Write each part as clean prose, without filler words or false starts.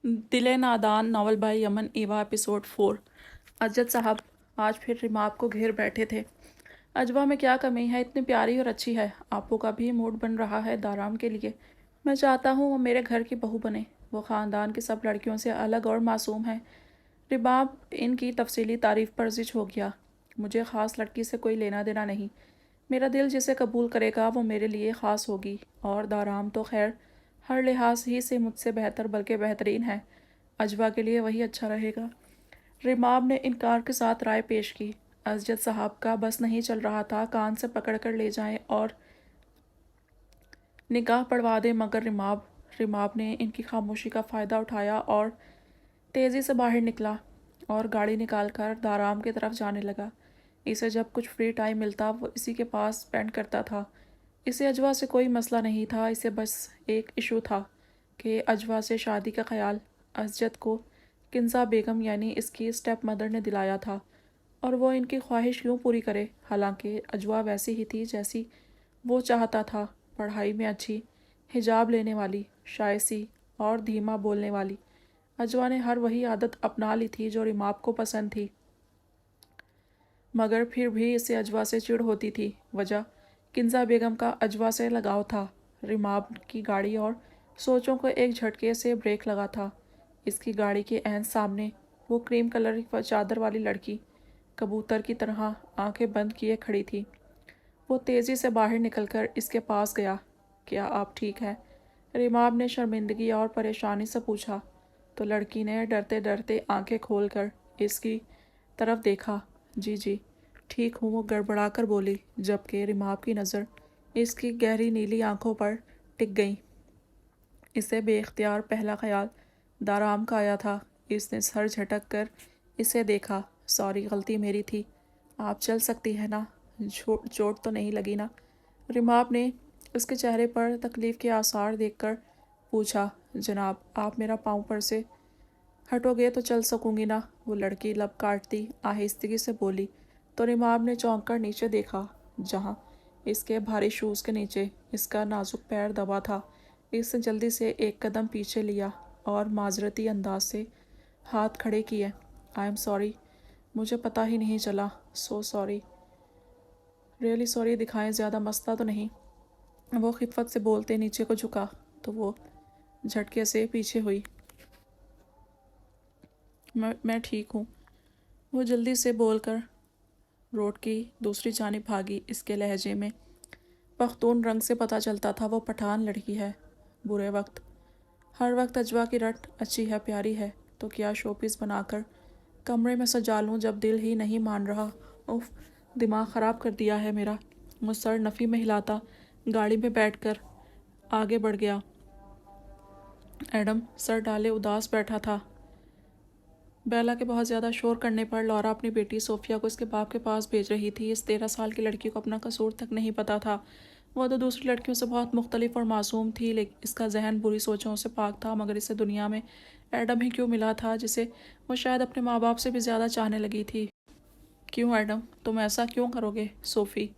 दिल नादान novel bye Yemen एवा एपिसोड 4। अजद साहब आज फिर रिमाप को घेर बैठे थे। अजवा में क्या कमी है, इतनी प्यारी और अच्छी है। आपू का भी मूड बन रहा है दाराम के लिए। मैं चाहता हूँ वो मेरे घर की बहू बने। वो ख़ानदान की सब लड़कियों से अलग और मासूम है। रिबाब इनकी तफसीली तारीफ पर जिच हो गया। मुझे ख़ास लड़की से कोई लेना देना नहीं। मेरा दिल जिसे कबूल करेगा वो मेरे लिए ख़ास होगी। और दाराम तो खैर हर लिहाज ही से मुझसे बेहतर बल्कि बेहतरीन है। अजवा के लिए वही अच्छा रहेगा। रिमाब ने इनकार के साथ राय पेश की। अजद साहब का बस नहीं चल रहा था कान से पकड़ कर ले जाएं और निगाह पड़वा दें, मगर रिमाब ने इनकी खामोशी का फ़ायदा उठाया और तेज़ी से बाहर निकला और गाड़ी निकाल कर दाराम की तरफ जाने लगा। इसे जब कुछ फ्री टाइम मिलता वो इसी के पास स्पेंड करता था। इसे अजवा से कोई मसला नहीं था, इसे बस एक इशू था कि अजवा से शादी का ख्याल अजद को किन्जा बेगम यानी इसकी स्टेप मदर ने दिलाया था, और वो इनकी ख्वाहिश क्यों पूरी करे। हालांकि अजवा वैसी ही थी जैसी वो चाहता था, पढ़ाई में अच्छी, हिजाब लेने वाली, शायसी और धीमा बोलने वाली। अजवा ने हर वही आदत अपना ली थी जो रिमाप को पसंद थी, मगर फिर भी इसे अजवा से चिढ़ होती थी। वजह किन्जा बेगम का अजवा से लगाव था। रिमाब की गाड़ी और सोचों को एक झटके से ब्रेक लगा था। इसकी गाड़ी के एन सामने वो क्रीम कलर की चादर वाली लड़की कबूतर की तरह आंखें बंद किए खड़ी थी। वो तेज़ी से बाहर निकलकर इसके पास गया। क्या आप ठीक हैं? रिमाब ने शर्मिंदगी और परेशानी से पूछा, तो लड़की ने डरते डरते आंखें खोलकर इसकी तरफ देखा। जी जी ठीक हूँ, वो गड़बड़ा कर बोली, जबकि रिमाब की नज़र इसकी गहरी नीली आंखों पर टिक गई। इसे बेख्तियार पहला ख्याल दाराम का आया था। इसने सर झटक कर इसे देखा। सॉरी, गलती मेरी थी। आप चल सकती है ना? चोट तो नहीं लगी ना? रिमाब ने उसके चेहरे पर तकलीफ़ के आसार देखकर पूछा। जनाब, आप मेरा पाँव पर से हटोगे तो चल सकूंगी ना? वो लड़की लब काटती आहिस्तगी से बोली। तो रिमाब ने चौंक कर नीचे देखा, जहाँ इसके भारी शूज़ के नीचे इसका नाजुक पैर दबा था। इसने जल्दी से एक कदम पीछे लिया और माजरती अंदाज से हाथ खड़े किए। आई एम सॉरी, मुझे पता ही नहीं चला। सो सॉरी, रियली सॉरी दिखाएं, ज़्यादा मसला तो नहीं। वो खिफत से बोलते नीचे को झुका तो वो झटके से पीछे हुई। मैं ठीक हूँ, वो जल्दी से बोलकर रोड की दूसरी जानिब भागी। इसके लहजे में पख्तून रंग से पता चलता था वो पठान लड़की है। बुरे वक्त हर वक्त अजवा की रट अच्छी है, प्यारी है, तो क्या शोपीस बनाकर कमरे में सजा लूँ जब दिल ही नहीं मान रहा। उफ, दिमाग ख़राब कर दिया है मेरा। वो सर नफ़ी में हिलाता गाड़ी में बैठकर आगे बढ़ गया। एडम सर डाले उदास बैठा था। बेला के बहुत ज़्यादा शोर करने पर लॉरा अपनी बेटी सोफिया को इसके बाप के पास भेज रही थी। इस 13 साल की लड़की को अपना कसूर तक नहीं पता था। वह तो दूसरी लड़कियों से बहुत मुख्तलिफ और मासूम थी, लेकिन इसका जहन बुरी सोचों से पाक था। मगर इसे दुनिया में एडम ही क्यों मिला था, जिसे वो शायद अपने माँ बाप से भी ज़्यादा चाहने लगी थी। क्यों एडम, तुम ऐसा क्यों करोगे? सोफ़ी,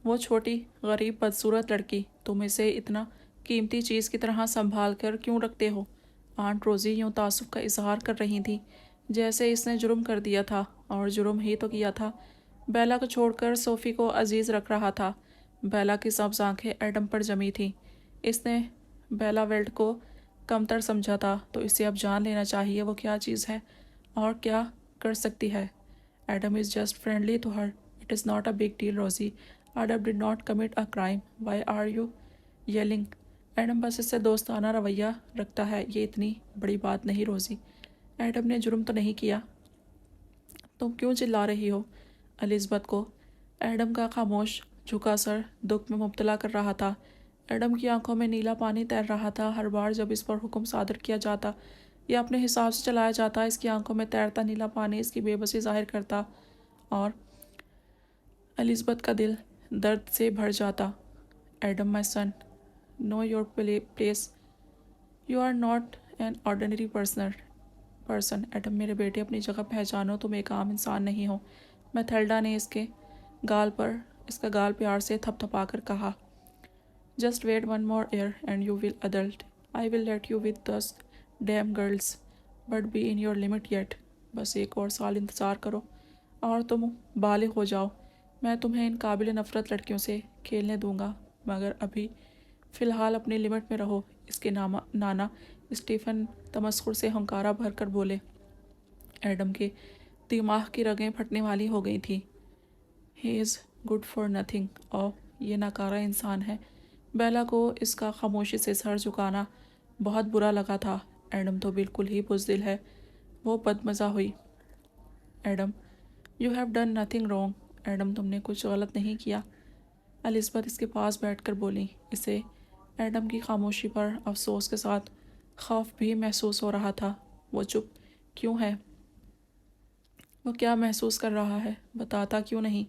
वो छोटी गरीब बदसूरत लड़की तुम इसे इतना कीमती चीज़ की तरह संभाल कर क्यों रखते हो? आंट रोज़ी यूँ तासुब का इजहार कर रही थी जैसे इसने जुर्म कर दिया था, और जुर्म ही तो किया था। बेला को छोड़कर सोफ़ी को अजीज़ रख रहा था। बेला की सब्ज़ आंखें एडम पर जमी थीं। इसने बेला वेल्ट को कमतर समझा था, तो इसे अब जान लेना चाहिए वो क्या चीज़ है और क्या कर सकती है। Adam is just friendly to her. It is not a big deal Rosie. Adam did not commit a crime. Why are you yelling? Adam बस इससे दोस्ताना रवैया रखता है, ये इतनी बड़ी बात नहीं रोज़ी। एडम ने जुर्म तो नहीं किया, तुम क्यों चिल्ला रही हो? एलिज़ाबेथ को एडम का खामोश झुका सर दुख में मुब्तला कर रहा था। एडम की आंखों में नीला पानी तैर रहा था। हर बार जब इस पर हुक्म सादर किया जाता या अपने हिसाब से चलाया जाता, इसकी आंखों में तैरता नीला पानी इसकी बेबसी जाहिर करता और एलिज़ाबेथ का दिल दर्द से भर जाता। Adam my son, know your place. You are not an ordinary person. Adam, मेरे बेटे, अपनी जगह पहचानो, तुम एक आम इंसान नहीं हो। मैथेल्डा ने इसका गाल प्यार से थपथपा कर कहा। Just wait one more year and you will adult. I will let you with this damn girls. But be in your limit yet. बस एक और साल इंतज़ार करो और तुम बालिग हो जाओ। मैं तुम्हें इन काबिल नफ़रत लड़कियों से खेलने दूंगा, मगर अभी फ़िलहाल अपनी लिमिट में रहो। इसके नाना स्टीफ़न तमस्कुर से हंकारा भर कर बोले। एडम के दिमाग की रगें फटने वाली हो गई थी। He is good for nothing. और ये नकारा इंसान है। बेला को इसका खामोशी से सर झुकाना बहुत बुरा लगा था। एडम तो बिल्कुल ही बुज़दिल है। वो बदमज़ा हुई। Adam, you have done nothing wrong. Adam, तुमने कुछ गलत नहीं किया। एलिज़ाबेथ इसके पास बैठकर बोली। इसे एडम की खामोशी पर अफसोस के साथ खौफ भी महसूस हो रहा था। वो चुप क्यों है? वो क्या महसूस कर रहा है? बताता क्यों नहीं?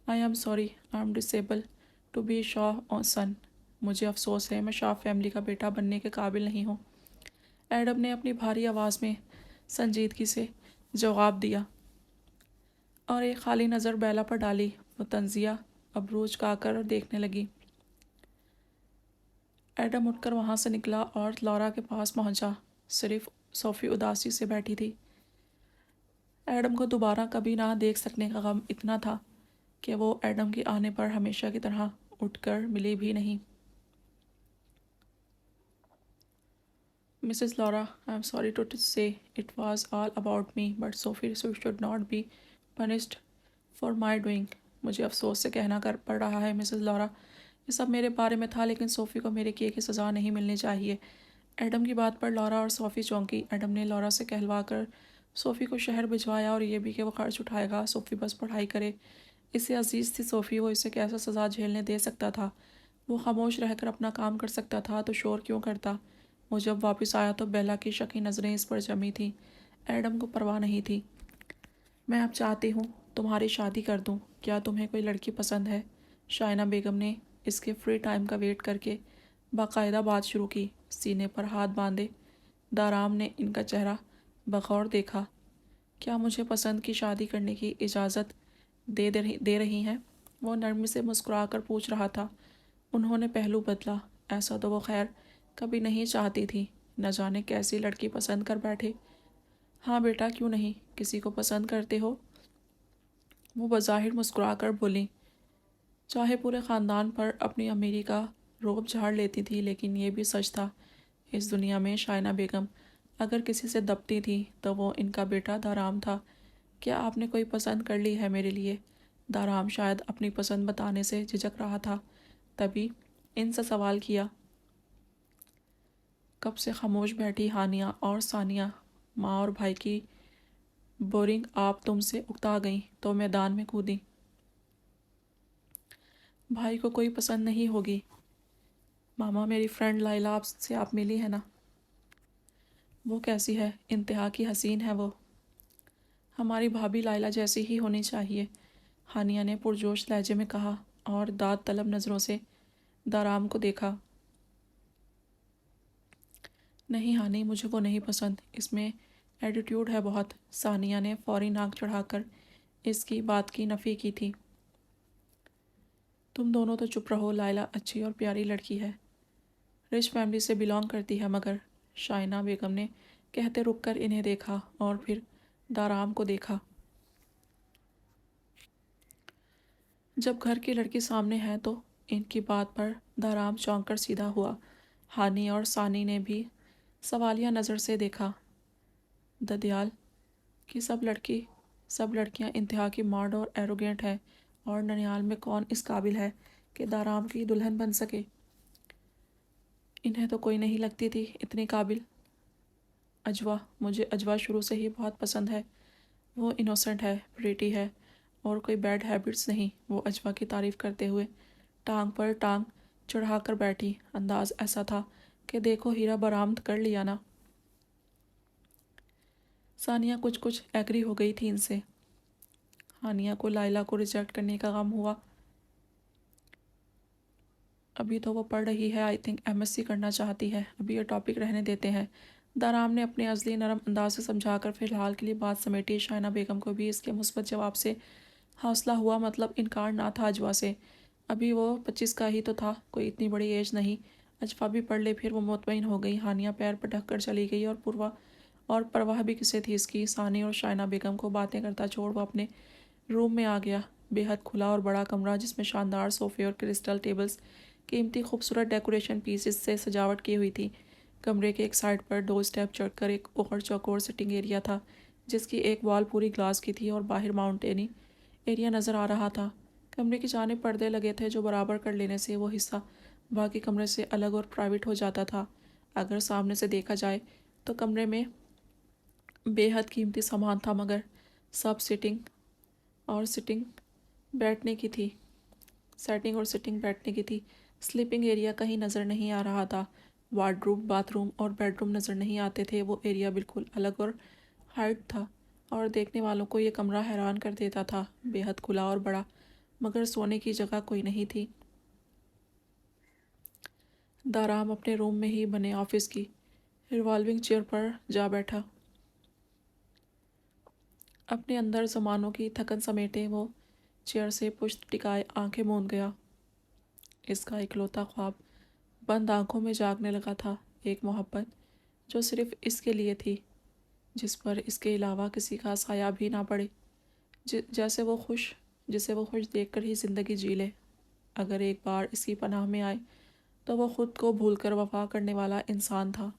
I am sorry, I am disable to be show son. मुझे अफसोस है, मैं शाह फैमिली का बेटा बनने के काबिल नहीं हूँ। एडम ने अपनी भारी आवाज़ में संजीदगी से जवाब दिया और एक खाली नज़र बेला पर डाली। वो तंजिया अबरूज का कर देखने लगी। एडम उठकर वहाँ से निकला और लॉरा के पास पहुँचा। सिर्फ सोफ़ी उदासी से बैठी थी। एडम को दोबारा कभी ना देख सकने का गम इतना था कि वो एडम के आने पर हमेशा की तरह उठकर मिली भी नहीं। Mrs Laura, I am sorry to say it was all about me, but Sophie should not be punished for my doing. मुझे अफसोस से कहना कर पड़ रहा है मिसेस लॉरा, ये सब मेरे बारे में था, लेकिन सोफ़ी को मेरे किए की सज़ा नहीं मिलनी चाहिए। एडम की बात पर लॉरा और सोफ़ी चौंकी। एडम ने लॉरा से कहलवा कर सोफ़ी को शहर भिजवाया और ये भी कि वो खर्च उठाएगा, सोफ़ी बस पढ़ाई करे। इससे अजीज़ थी सोफ़ी, वो इसे कैसा सज़ा झेलने दे सकता था? वो खामोश रहकर अपना काम कर सकता था तो शोर क्यों करता? वो जब वापस आया तो बेला की शकी नज़रें इस पर जमी थीं। एडम को परवाह नहीं थी। मैं अब चाहती हूँ तुम्हारी शादी कर दूँ। क्या तुम्हें कोई लड़की पसंद है? शाइना बेगम ने इसके फ्री टाइम का वेट करके बाकायदा बात शुरू की। सीने पर हाथ बांधे दाराम ने इनका चेहरा बगौर देखा। क्या मुझे पसंद की शादी करने की इजाज़त दे रही हैं? वो नरमी से मुस्कुराकर पूछ रहा था। उन्होंने पहलू बदला। ऐसा तो वो खैर कभी नहीं चाहती थी। न जाने कैसी लड़की पसंद कर बैठे। हाँ बेटा, क्यों नहीं? किसी को पसंद करते हो? वो बज़ाहिर मुस्कुराकर बोली। चाहे पूरे ख़ानदान पर अपनी अमीरी का रोब झाड़ लेती थी, लेकिन ये भी सच था, इस दुनिया में शाइना बेगम अगर किसी से दबती थी तो वो इनका बेटा दाराम था। क्या आपने कोई पसंद कर ली है मेरे लिए? दाराम शायद अपनी पसंद बताने से झिझक रहा था, तभी इनसे सवाल किया। कब से खामोश बैठी हानिया और सानिया, माँ और भाई की बोरिंग आप तुमसे उकता गई तो मैदान में कूदी। भाई को कोई पसंद नहीं होगी। मामा, मेरी फ्रेंड लाइला आपसे आप मिली है ना? वो कैसी है? इंतहा की हसीन है वो। हमारी भाभी लाइला जैसी ही होनी चाहिए, हानिया ने पुरजोश लहजे में कहा और दाद तलब नज़रों से दाराम को देखा। नहीं हानि, मुझे वो नहीं पसंद, इसमें एटीट्यूड है बहुत। सानिया ने फौरी नाक चढ़ाकर इसकी बात की नफ़ी की थी। तुम दोनों तो चुप रहो, लाइला अच्छी और प्यारी लड़की है, रिच फैमिली से बिलोंग करती है, मगर शाइना बेगम ने कहते रुक कर इन्हें देखा और फिर दाराम को देखा। जब घर की लड़की सामने है तो इनकी बात पर दाराम चौंक कर सीधा हुआ। हानि और सानी ने भी सवालिया नज़र से देखा। ददयाल कि सब लड़कियां इंतहा की मॉड और एरोगेंट हैं, और ननियाल में कौन इस काबिल है कि दाराम की दुल्हन बन सके? इन्हें तो कोई नहीं लगती थी इतनी काबिल। अजवा, मुझे अजवा शुरू से ही बहुत पसंद है। वो इनोसेंट है, प्रीटी है और कोई बैड हैबिट्स नहीं। वो अजवा की तारीफ़ करते हुए टांग पर टांग चढ़ा कर बैठी। अंदाज ऐसा था कि देखो हीरा बरामद कर लिया ना। सानिया कुछ कुछ एग्री हो गई थी इनसे। हानिया को लाइला को रिजेक्ट करने का गम हुआ। अभी तो वो पढ़ रही है, आई थिंक एमएससी करना चाहती है। अभी ये टॉपिक रहने देते हैं। दाराम ने अपने अज़ली नरम अंदाज से समझाकर फ़िलहाल के लिए बात समेटी। शाइना बेगम को भी इसके मुस्बत जवाब से हौसला हुआ, मतलब इनकार ना था अजवा से। अभी वो 25 का ही तो था, कोई इतनी बड़ी एज नहीं। अजवा भी पढ़ ले, फिर वो मुतमईन हो गई। हानिया पैर पर ढक कर चली गई اور پرواہ بھی کسے تھی اس کی۔ ثانی اور شائنہ بیگم کو باتیں کرتا چھوڑ وہ اپنے روم میں آ گیا۔ بے حد کھلا اور بڑا کمرہ جس میں شاندار صوفے اور کرسٹل ٹیبلز قیمتی خوبصورت ڈیکوریشن پیسز سے سجاوٹ کی ہوئی تھی۔ کمرے کے ایک سائڈ پر 2 اسٹیپ چڑھ کر ایک اوپر چوکور سٹنگ ایریا تھا جس کی ایک وال پوری گلاس کی تھی اور باہر ماؤنٹینی ایریا نظر آ رہا تھا۔ کمرے کی جانب پردے لگے تھے جو برابر کر لینے سے وہ حصہ باقی کمرے سے الگ اور پرائیویٹ ہو جاتا تھا۔ اگر سامنے سے دیکھا جائے تو کمرے میں بے حد قیمتی سامان تھا مگر سب سیٹنگ اور سٹنگ بیٹھنے کی تھی سلیپنگ ایریا کہیں نظر نہیں آ رہا تھا۔ وارڈروب، باتھ روم اور بیڈ روم نظر نہیں آتے تھے۔ وہ ایریا بالکل الگ اور ہائٹ تھا اور دیکھنے والوں کو یہ کمرہ حیران کر دیتا تھا۔ بے حد کھلا اور بڑا مگر سونے کی جگہ کوئی نہیں تھی۔ دارام اپنے روم میں ہی بنے آفس کی ریوالونگ چیئر پر جا بیٹھا۔ اپنے اندر زمانوں کی تھکن سمیٹے وہ چیئر سے پشت ٹکائے آنکھیں موند گیا۔ اس کا اکلوتا خواب بند آنکھوں میں جاگنے لگا تھا، ایک محبت جو صرف اس کے لیے تھی، جس پر اس کے علاوہ کسی کا سایہ بھی نہ پڑے، جسے وہ خوش دیکھ کر ہی زندگی جی لے۔ اگر ایک بار اس کی پناہ میں آئے تو وہ خود کو بھول کر وفا کرنے والا انسان تھا۔